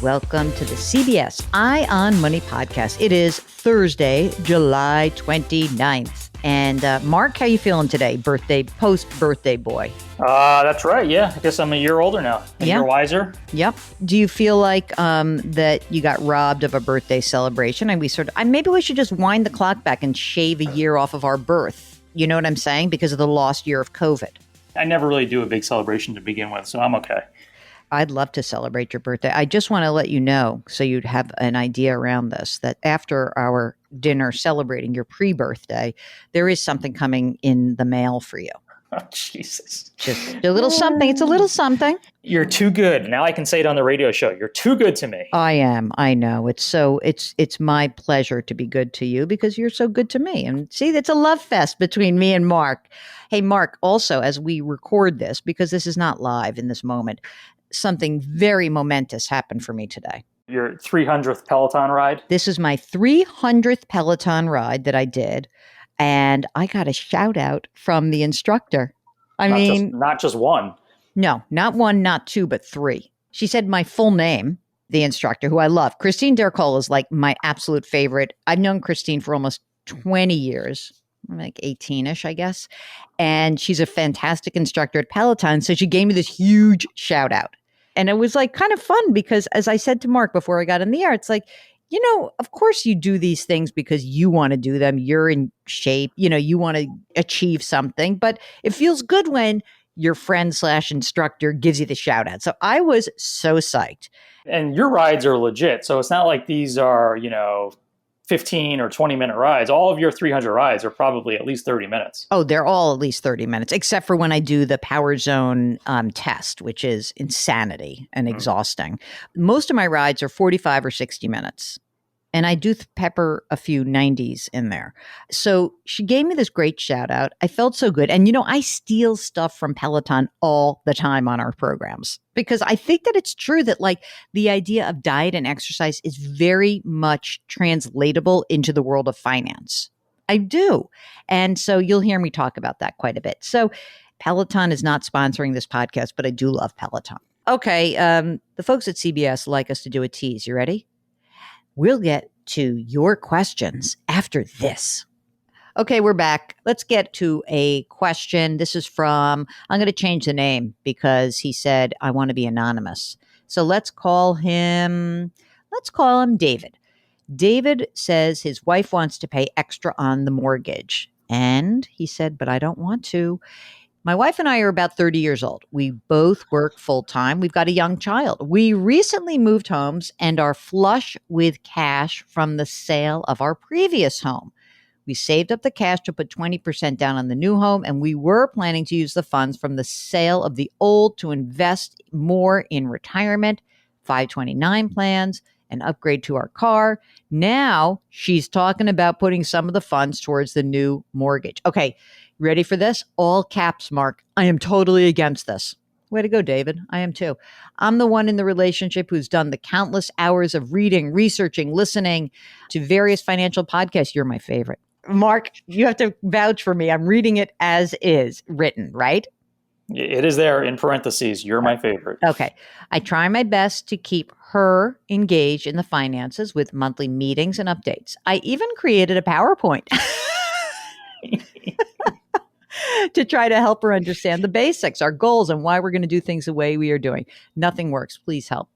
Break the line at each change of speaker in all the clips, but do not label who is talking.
Welcome to the CBS Eye on Money podcast. It is Thursday, July 29th. And Mark, how you feeling today? Post-birthday boy.
That's right. Yeah. I guess I'm a year older now. A year wiser.
Yep. Do you feel like that you got robbed of a birthday celebration? And maybe we should just wind the clock back and shave a year off of our birth. You know what I'm saying? Because of the lost year of COVID.
I never really do a big celebration to begin with, so I'm okay.
I'd love to celebrate your birthday. I just want to let you know, so you'd have an idea around this, that after our dinner celebrating your pre-birthday, there is something coming in the mail for you.
Oh, Jesus.
Just a little something. It's a little something.
You're too good. Now I can say it on the radio show. You're too good to me.
I am. I know. It's my pleasure to be good to you because you're so good to me. And see, it's a love fest between me and Mark. Hey, Mark, also, as we record this, because this is not live in this moment, something very momentous happened for me today.
Your 300th Peloton ride?
This is my 300th Peloton ride that I did. And I got a shout out from the instructor.
Not just one.
No, not one, not two, but three. She said my full name, the instructor, who I love. Christine Dercol is like my absolute favorite. I've known Christine for almost 20 years, like 18-ish, I guess. And she's a fantastic instructor at Peloton. So she gave me this huge shout out. And it was like kind of fun because, as I said to Mark before I got in the air, it's like, you know, of course you do these things because you want to do them. You're in shape, you want to achieve something, but it feels good when your friend/instructor gives you the shout out. So I was so psyched.
And your rides are legit. So it's not like these are, 15 or 20 minute rides. All of your 300 rides are probably at least 30 minutes.
Oh, they're all at least 30 minutes, except for when I do the Power Zone test, which is insanity and exhausting. Most of my rides are 45 or 60 minutes. And I do pepper a few 90s in there. So she gave me this great shout out. I felt so good. And, I steal stuff from Peloton all the time on our programs because I think that it's true that like the idea of diet and exercise is very much translatable into the world of finance. I do. And so you'll hear me talk about that quite a bit. So Peloton is not sponsoring this podcast, but I do love Peloton. Okay. The folks at CBS like us to do a tease. You ready? We'll get to your questions after this. Okay, we're back. Let's get to a question. This is I'm going to change the name because he said, I want to be anonymous. So let's call him David. David says his wife wants to pay extra on the mortgage. And he said, but I don't want to. My wife and I are about 30 years old. We both work full time. We've got a young child. We recently moved homes and are flush with cash from the sale of our previous home. We saved up the cash to put 20% down on the new home, and we were planning to use the funds from the sale of the old to invest more in retirement, 529 plans, and upgrade to our car. Now she's talking about putting some of the funds towards the new mortgage. Okay. Ready for this? All caps, Mark. I am totally against this. Way to go, David. I am too. I'm the one in the relationship who's done the countless hours of reading, researching, listening to various financial podcasts. You're my favorite. Mark, you have to vouch for me. I'm reading it as is written, right?
It is there in parentheses. You're my favorite.
Okay. I try my best to keep her engaged in the finances with monthly meetings and updates. I even created a PowerPoint. To try to help her understand the basics, our goals, and why we're going to do things the way we are doing. Nothing works. Please help.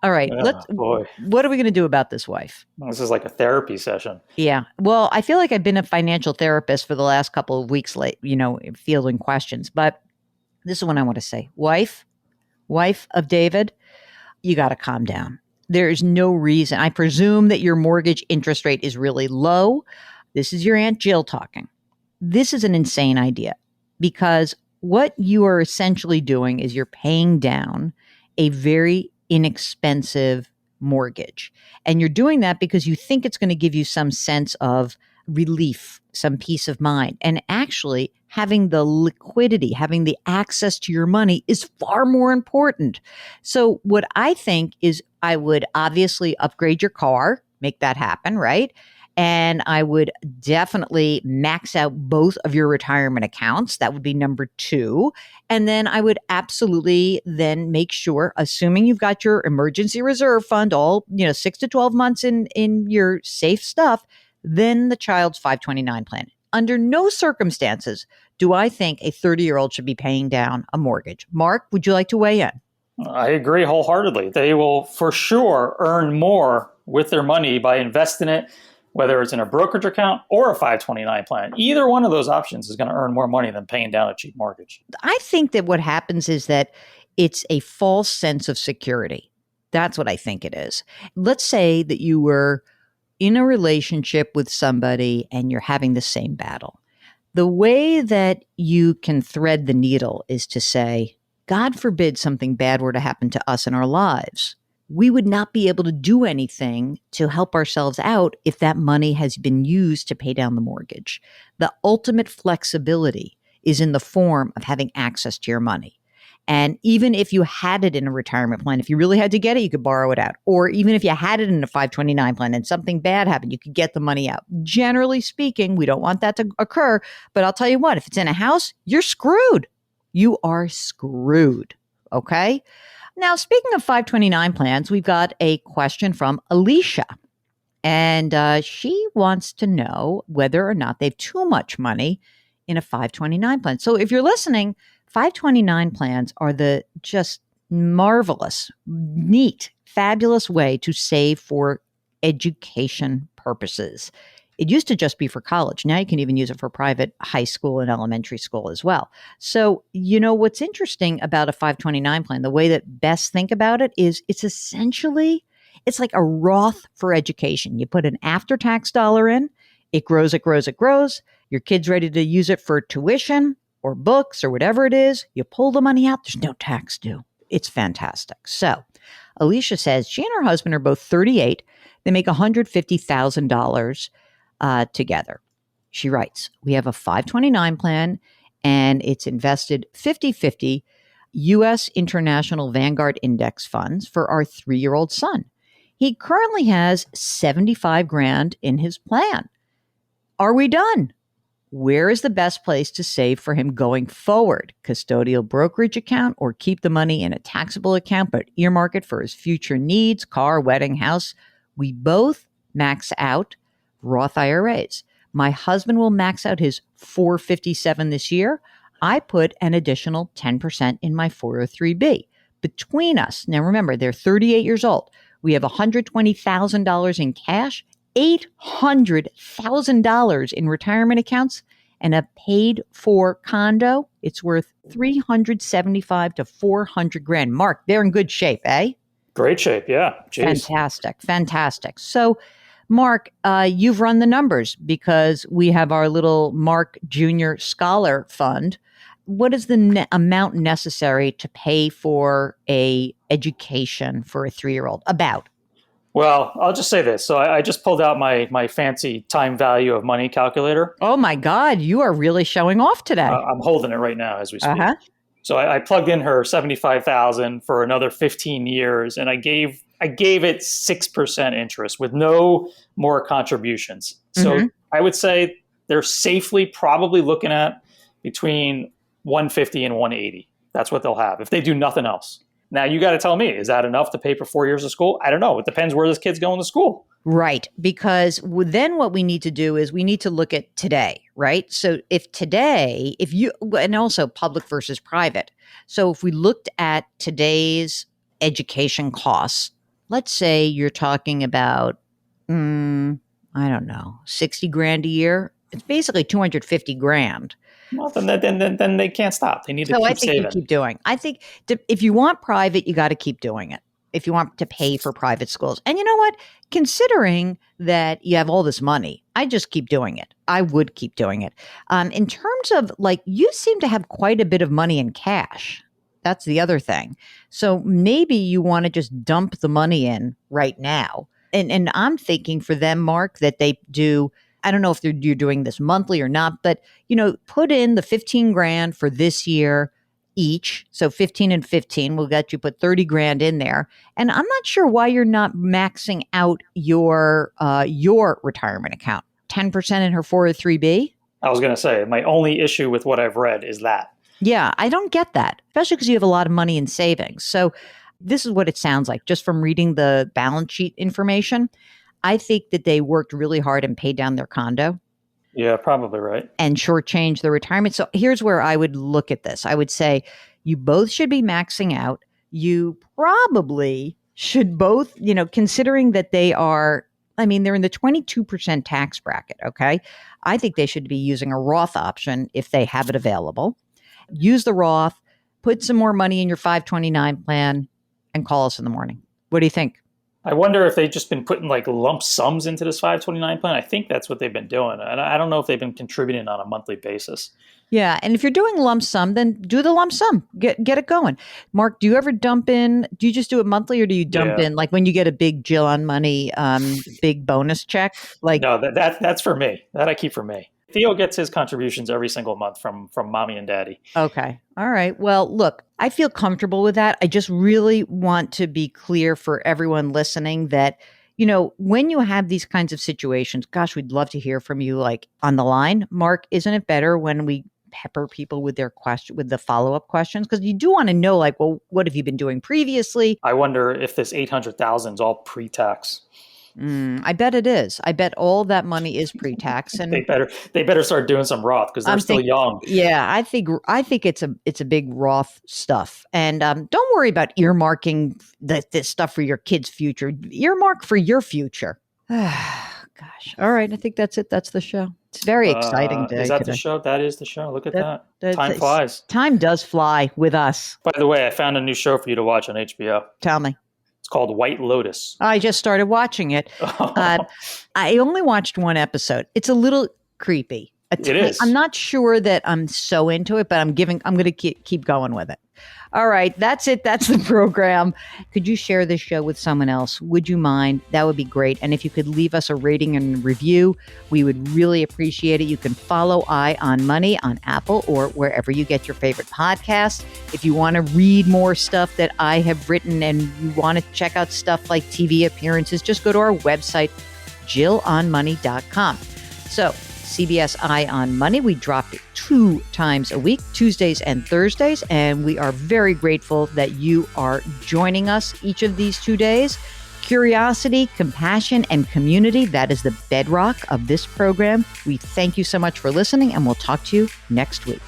All right. What are we going to do about this wife?
This is like a therapy session.
Yeah. Well, I feel like I've been a financial therapist for the last couple of weeks, fielding questions. But this is what I want to say. Wife of David, you got to calm down. There is no reason. I presume that your mortgage interest rate is really low. This is your Aunt Jill talking. This is an insane idea because what you are essentially doing is you're paying down a very inexpensive mortgage. And you're doing that because you think it's going to give you some sense of relief, some peace of mind. And actually having the liquidity, having the access to your money is far more important. So what I think is I would obviously upgrade your car, make that happen, right? And I would definitely max out both of your retirement accounts. That would be number two. And then I would absolutely then make sure, assuming you've got your emergency reserve fund all, 6 to 12 months in your safe stuff, then the child's 529 plan. Under no circumstances do I think a 30-year-old should be paying down a mortgage. Mark, would you like to weigh in?
I agree wholeheartedly. They will for sure earn more with their money by investing it, whether it's in a brokerage account or a 529 plan. Either one of those options is going to earn more money than paying down a cheap mortgage.
I think that what happens is that it's a false sense of security. That's what I think it is. Let's say that you were in a relationship with somebody and you're having the same battle. The way that you can thread the needle is to say, God forbid something bad were to happen to us in our lives. We would not be able to do anything to help ourselves out if that money has been used to pay down the mortgage. The ultimate flexibility is in the form of having access to your money. And even if you had it in a retirement plan, if you really had to get it, you could borrow it out. Or even if you had it in a 529 plan and something bad happened, you could get the money out. Generally speaking, we don't want that to occur. But I'll tell you what, if it's in a house, you're screwed. You are screwed. Okay? Now, speaking of 529 plans, we've got a question from Alicia. And she wants to know whether or not they have too much money in a 529 plan. So if you're listening, 529 plans are the just marvelous, neat, fabulous way to save for education purposes. It used to just be for college. Now you can even use it for private high school and elementary school as well. So, what's interesting about a 529 plan, the way that best think about it is it's like a Roth for education. You put an after-tax dollar in, it grows, it grows, it grows. Your kid's ready to use it for tuition or books or whatever it is. You pull the money out, there's no tax due. It's fantastic. So Alicia says she and her husband are both 38. They make $150,000 together. She writes, we have a 529 plan and it's invested 50-50 U.S. International Vanguard Index funds for our 3-year-old son. He currently has $75,000 in his plan. Are we done? Where is the best place to save for him going forward? Custodial brokerage account or keep the money in a taxable account but earmark it for his future needs, car, wedding, house? We both max out Roth IRAs. My husband will max out his 457 this year. I put an additional 10% in my 403b. Between us, now remember, they're 38 years old. We have $120,000 in cash, $800,000 in retirement accounts, and a paid-for condo. It's worth $375 to $400,000. Mark, they're in good shape, eh?
Great shape, yeah. Jeez.
Fantastic. So, Mark, you've run the numbers because we have our little Mark Jr. Scholar Fund. What is the amount necessary to pay for a education for a 3-year-old? About?
Well, I'll just say this. So I just pulled out my fancy time value of money calculator.
Oh my God, you are really showing off today.
I'm holding it right now as we speak. So I plugged in her $75,000 for another 15 years, and I gave it 6% interest with no more contributions. So I would say they're safely probably looking at between 150 and 180. That's what they'll have if they do nothing else. Now, you got to tell me, is that enough to pay for 4 years of school? I don't know. It depends where this kid's going to school.
Right. Because then what we need to do is we need to look at today, right? So and also public versus private. So if we looked at today's education costs, let's say you're talking about, I don't know, $60,000 a year. It's basically $250,000.
Well, then they can't stop. They need to keep saving.
So I think you keep doing. I think if you want private, you got to keep doing it. If you want to pay for private schools. And you know what? Considering that you have all this money, I just keep doing it. I would keep doing it. In terms of you seem to have quite a bit of money in cash. That's the other thing. So maybe you want to just dump the money in right now. And I'm thinking for them, Mark, that they do, I don't know if you're doing this monthly or not, but, put in the $15,000 for this year each. So 15 and 15 will get you put 30 grand in there. And I'm not sure why you're not maxing out your retirement account. 10% in her 403B.
I was going to say, my only issue with what I've read is that.
Yeah, I don't get that, especially because you have a lot of money in savings. So this is what it sounds like just from reading the balance sheet information. I think that they worked really hard and paid down their condo.
Yeah, probably right.
And shortchange the retirement. So here's where I would look at this. I would say you both should be maxing out. You probably should both, considering that they're in the 22% tax bracket, okay? I think they should be using a Roth option if they have it available. Use the Roth, put some more money in your 529 plan, and call us in the morning. What do you think?
I wonder if they've just been putting like lump sums into this 529 plan. I think that's what they've been doing. And I don't know if they've been contributing on a monthly basis.
Yeah. And if you're doing lump sum, then do the lump sum. Get it going. Mark, do you ever dump in? Do you just do it monthly or do you dump in like when you get a big Jill on Money, big bonus check? Like
no, that's for me. That I keep for me. Theo gets his contributions every single month from mommy and daddy.
Okay. All right. Well, look, I feel comfortable with that. I just really want to be clear for everyone listening that, when you have these kinds of situations, gosh, we'd love to hear from you like on the line. Mark, isn't it better when we pepper people with their with the follow-up questions? Because you do want to know, like, well, what have you been doing previously?
I wonder if this 800,000 is all pre-tax.
I bet it is. I bet all that money is pre-tax, and
they better start doing some Roth because they're still young.
Yeah, I think it's a big Roth stuff, and don't worry about earmarking this stuff for your kids' future. Earmark for your future. Gosh, all right. I think that's it. That's the show. It's very exciting day.
Is that
today.
The show? That is the show. Look at that. Time flies.
Time does fly with us.
By the way, I found a new show for you to watch on HBO.
Tell me.
It's called White Lotus.
I just started watching it. I only watched one episode. It's a little creepy.
It is.
I'm not sure that I'm so into it, but I'm going to keep going with it. All right. That's it. That's the program. Could you share this show with someone else? Would you mind? That would be great. And if you could leave us a rating and review, we would really appreciate it. You can follow Eye on Money on Apple or wherever you get your favorite podcast. If you want to read more stuff that I have written and you want to check out stuff like TV appearances, just go to our website, jillonmoney.com. So, CBS Eye on Money. We drop it 2 times a week, Tuesdays and Thursdays, and we are very grateful that you are joining us each of these 2 days. Curiosity, compassion, and community, that is the bedrock of this program. We thank you so much for listening, and we'll talk to you next week.